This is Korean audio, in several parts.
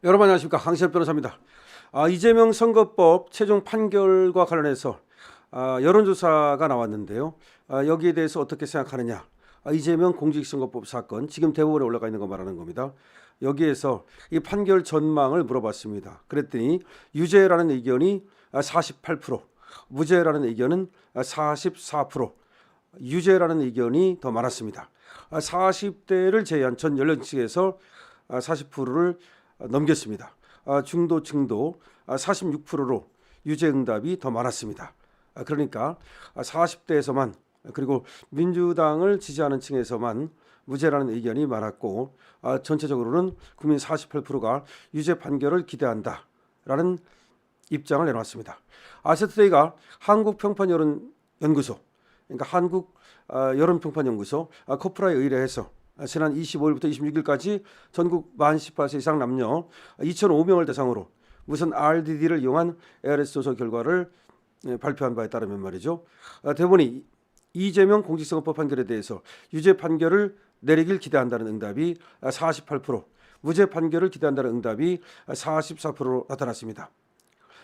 여러분 안녕하십니까, 강시엽 변호사입니다. 이재명 선거법 최종 판결과 관련해서 여론조사가 나왔는데요. 여기에 대해서 어떻게 생각하느냐. 이재명 공직선거법 사건 지금 대법원에 올라가 있는 거 말하는 겁니다. 여기에서 이 판결 전망을 물어봤습니다. 그랬더니 유죄라는 의견이 48%, 무죄라는 의견은 44%, 유죄라는 의견이 더 많았습니다. 40대를 제외한 전 연령층에서 40%를 넘겼습니다. 중도층도 46%로 유죄 응답이 더 많았습니다. 그러니까 40대에서만, 그리고 민주당을 지지하는 층에서만 무죄라는 의견이 많았고, 전체적으로는 국민 48%가 유죄 판결을 기대한다라는 입장을 내놓았습니다. 아시아투데이가 한국평판여론연구소, 그러니까 한국 여론평판연구소 코프라에 의뢰해서 지난 25일부터 26일까지 전국 만 18세 이상 남녀 2,005명을 대상으로 무선 RDD를 이용한 ARS 조사 결과를 발표한 바에 따르면 말이죠. 대법원이 이재명 공직선거법 판결에 대해서 유죄 판결을 내리길 기대한다는 응답이 48%, 무죄 판결을 기대한다는 응답이 44%로 나타났습니다.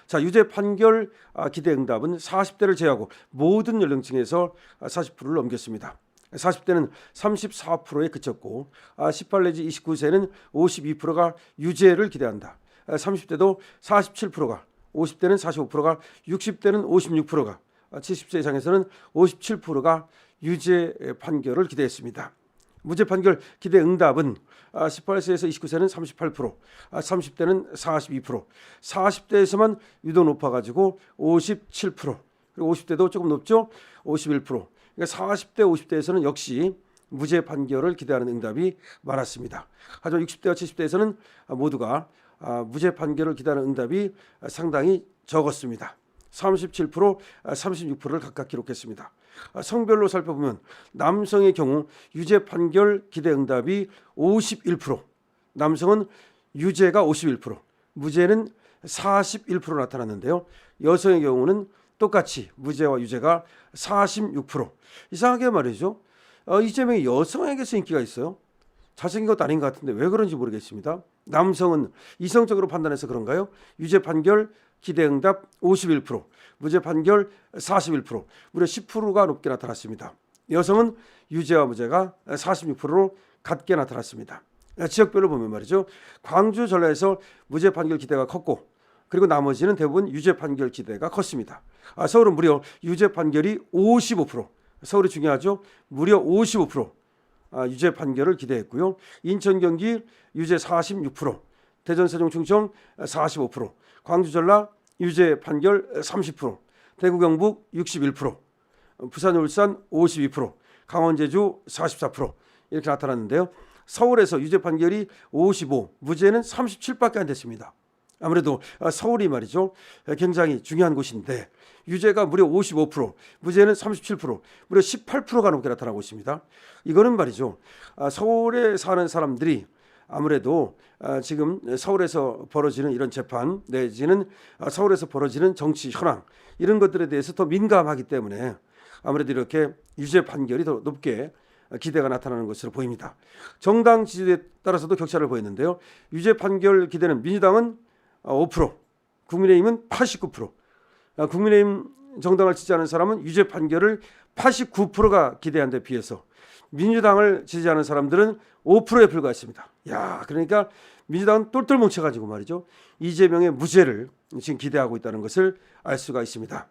자, 유죄 판결 기대 응답은 40대를 제외하고 모든 연령층에서 40%를 넘겼습니다. 40대는 34%에 그쳤고, 18 내지 29세는 52%가 유죄를 기대한다. 30대도 47%가, 50대는 45%가, 60대는 56%가, 70세 이상에서는 57%가 유죄 판결을 기대했습니다. 무죄 판결 기대 응답은 18세에서 29세는 38%, 30대는 42%, 40대에서만 유독 높아가지고 57%, 그리고 50대도 조금 높죠, 51%. 그러니까 40대, 50대에서는 역시 무죄 판결을 기대하는 응답이 많았습니다. 하지만 60대와 70대에서는 모두가 무죄 판결을 기대하는 응답이 상당히 적었습니다. 37%, 36%를 각각 기록했습니다. 성별로 살펴보면 남성의 경우 유죄 판결 기대 응답이 51%, 남성은 유죄가 51%, 무죄는 41% 나타났는데요. 여성의 경우는 똑같이 무죄와 유죄가 46%. 이상하게 말이죠. 이재명이 여성에게서 인기가 있어요. 잘생긴 것도 아닌 것 같은데 왜 그런지 모르겠습니다. 남성은 이성적으로 판단해서 그런가요? 유죄 판결 기대응답 51%, 무죄 판결 41%, 무려 10%가 높게 나타났습니다. 여성은 유죄와 무죄가 46%로 같게 나타났습니다. 지역별로 보면 말이죠. 광주, 전라에서 무죄 판결 기대가 컸고, 그리고 나머지는 대부분 유죄 판결 기대가 컸습니다. 서울은 무려 유죄 판결이 55%, 서울이 중요하죠. 무려 55% 유죄 판결을 기대했고요. 인천, 경기 유죄 46%, 대전, 세종, 충청 45%, 광주, 전라 유죄 판결 30%, 대구, 경북 61%, 부산, 울산 52%, 강원, 제주 44% 이렇게 나타났는데요. 서울에서 유죄 판결이 55, 무죄는 37밖에 안 됐습니다. 아무래도 서울이 말이죠, 굉장히 중요한 곳인데 유죄가 무려 55%, 무죄는 37%, 무려 18%가 넘게 나타나고 있습니다. 이거는 말이죠, 서울에 사는 사람들이 아무래도 지금 서울에서 벌어지는 이런 재판 내지는 서울에서 벌어지는 정치 현황, 이런 것들에 대해서 더 민감하기 때문에 아무래도 이렇게 유죄 판결이 더 높게 기대가 나타나는 것으로 보입니다. 정당 지지에 따라서도 격차를 보였는데요. 유죄 판결 기대는 민주당은 5%, 국민의힘은 89%, 국민의힘 정당을 지지하는 사람은 유죄 판결을 89%가 기대한 데 비해서 민주당을 지지하는 사람들은 5%에 불과했습니다. 그러니까 민주당은 똘똘 뭉쳐가지고 말이죠, 이재명의 무죄를 지금 기대하고 있다는 것을 알 수가 있습니다.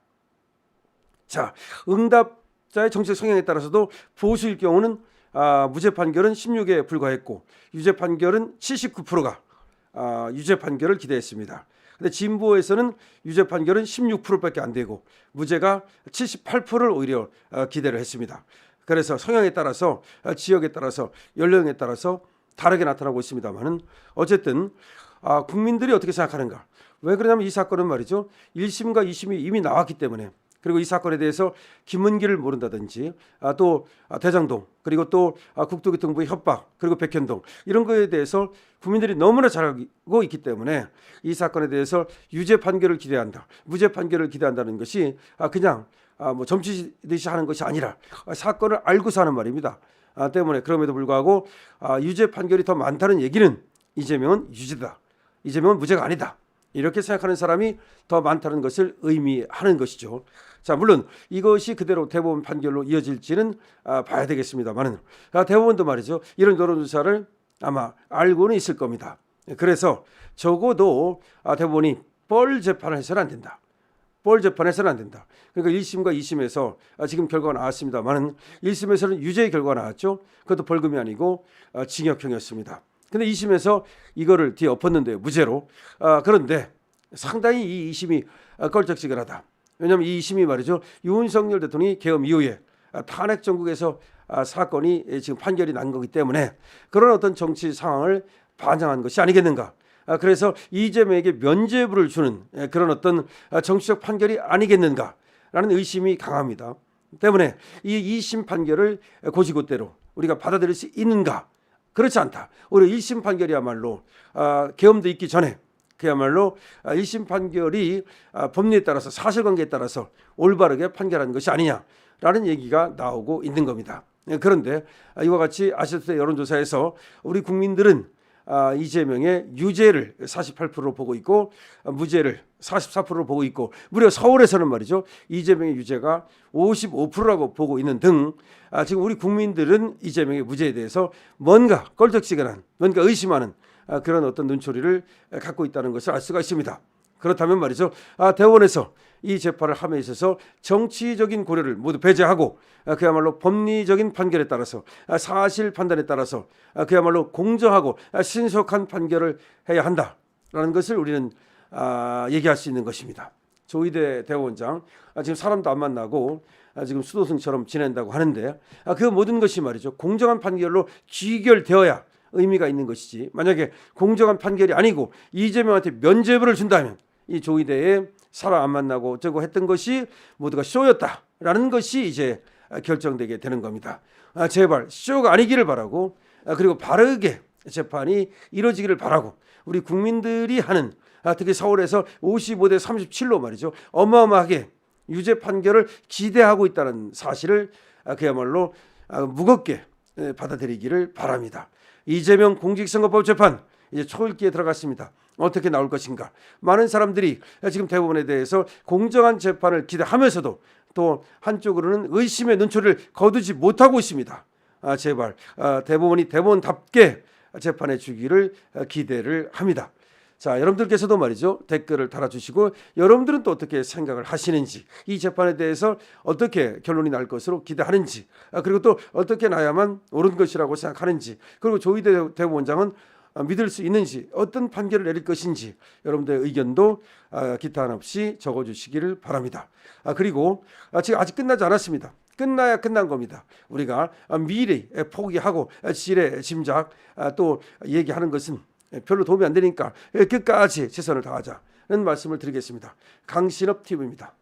자, 응답자의 정책 성향에 따라서도 보수일 경우는 무죄 판결은 16에 불과했고, 유죄 판결은 79%가 유죄 판결을 기대했습니다. 근데 진보에서는 유죄 판결은 16%밖에 안 되고 무죄가 78%를 오히려 기대를 했습니다. 그래서 성향에 따라서, 지역에 따라서, 연령에 따라서 다르게 나타나고 있습니다만은 어쨌든 국민들이 어떻게 생각하는가? 왜 그러냐면 이 사건은 말이죠, 1심과 2심이 이미 나왔기 때문에, 그리고 이 사건에 대해서 김문기를 모른다든지 또 대장동, 그리고 또 국토교통부의 협박, 그리고 백현동, 이런 거에 대해서 국민들이 너무나 잘 알고 있기 때문에 이 사건에 대해서 유죄 판결을 기대한다, 무죄 판결을 기대한다는 것이 그냥 뭐 점치듯이 하는 것이 아니라 사건을 알고서 하는 말입니다. 때문에 그럼에도 불구하고 유죄 판결이 더 많다는 얘기는 이재명은 유죄다, 이재명은 무죄가 아니다. 이렇게 생각하는 사람이 더 많다는 것을 의미하는 것이죠. 자, 물론 이것이 그대로 대법원 판결로 이어질지는 봐야 되겠습니다만은 대법원도 말이죠. 이런 여론조사를 아마 알고는 있을 겁니다. 그래서 적어도 대법원이 뻘 재판을 해서는 안 된다. 뻘 재판해서는 안 된다. 그러니까 1심과 2심에서 지금 결과가 나왔습니다만은 1심에서는 유죄의 결과가 나왔죠. 그것도 벌금이 아니고 징역형이었습니다. 근데 2심에서 이거를 뒤에 엎었는데요. 무죄로. 그런데 상당히 이 2심이 껄쩍지근하다. 왜냐하면 이 2심이 말이죠. 윤석열 대통령이 계엄 이후에 탄핵 정국에서 사건이 지금 판결이 난 거기 때문에 그런 어떤 정치 상황을 반영한 것이 아니겠는가. 그래서 이재명에게 면죄부를 주는 그런 어떤 정치적 판결이 아니겠는가라는 의심이 강합니다. 때문에 이 2심 판결을 고지고대로 우리가 받아들일 수 있는가? 그렇지 않다. 오히려 1심 판결이야말로 계엄도 있기 전에 그야말로 1심 판결이 법리에 따라서 사실관계에 따라서 올바르게 판결한 것이 아니냐라는 얘기가 나오고 있는 겁니다. 그런데 이와 같이 아시아투데이 여론조사에서 우리 국민들은 이재명의 유죄를 48%로 보고 있고 무죄를 44%로 보고 있고 무려 서울에서는 말이죠. 이재명의 유죄가 55%라고 보고 있는 등 지금 우리 국민들은 이재명의 무죄에 대해서 뭔가 껄쩍지근한 뭔가 의심하는 그런 어떤 눈초리를 갖고 있다는 것을 알 수가 있습니다. 그렇다면 말이죠. 대법원에서 이 재판을 함에 있어서 정치적인 고려를 모두 배제하고 그야말로 법리적인 판결에 따라서 사실 판단에 따라서 그야말로 공정하고 신속한 판결을 해야 한다라는 것을 우리는 얘기할 수 있는 것입니다. 조희대 대법원장 지금 사람도 안 만나고 지금 수도승처럼 지낸다고 하는데 그 모든 것이 말이죠. 공정한 판결로 귀결되어야 의미가 있는 것이지 만약에 공정한 판결이 아니고 이재명한테 면죄부를 준다면 이 조희대에 사람 안 만나고 어쩌고 했던 것이 모두가 쇼였다라는 것이 이제 결정되게 되는 겁니다. 제발 쇼가 아니기를 바라고 그리고 바르게 재판이 이루어지기를 바라고 우리 국민들이 하는 특히 서울에서 55대 37로 말이죠. 어마어마하게 유죄 판결을 기대하고 있다는 사실을 그야말로 무겁게 받아들이기를 바랍니다. 이재명 공직선거법 재판 이제 초읽기에 들어갔습니다. 어떻게 나올 것인가. 많은 사람들이 지금 대법원에 대해서 공정한 재판을 기대하면서도 또 한쪽으로는 의심의 눈초리를 거두지 못하고 있습니다. 제발 대법원이 대법원답게 재판해 주기를 기대를 합니다. 자, 여러분들께서도 말이죠. 댓글을 달아주시고 여러분들은 또 어떻게 생각을 하시는지 이 재판에 대해서 어떻게 결론이 날 것으로 기대하는지 그리고 또 어떻게 나야만 옳은 것이라고 생각하는지 그리고 조희대 대법원장은 믿을 수 있는지 어떤 판결을 내릴 것인지 여러분들의 의견도 기탄 없이 적어주시기를 바랍니다. 그리고 지금 아직 끝나지 않았습니다. 끝나야 끝난 겁니다. 우리가 미리 포기하고 지레 짐작 또 얘기하는 것은 별로 도움이 안 되니까 끝까지 최선을 다하자는 말씀을 드리겠습니다. 강신업 TV입니다.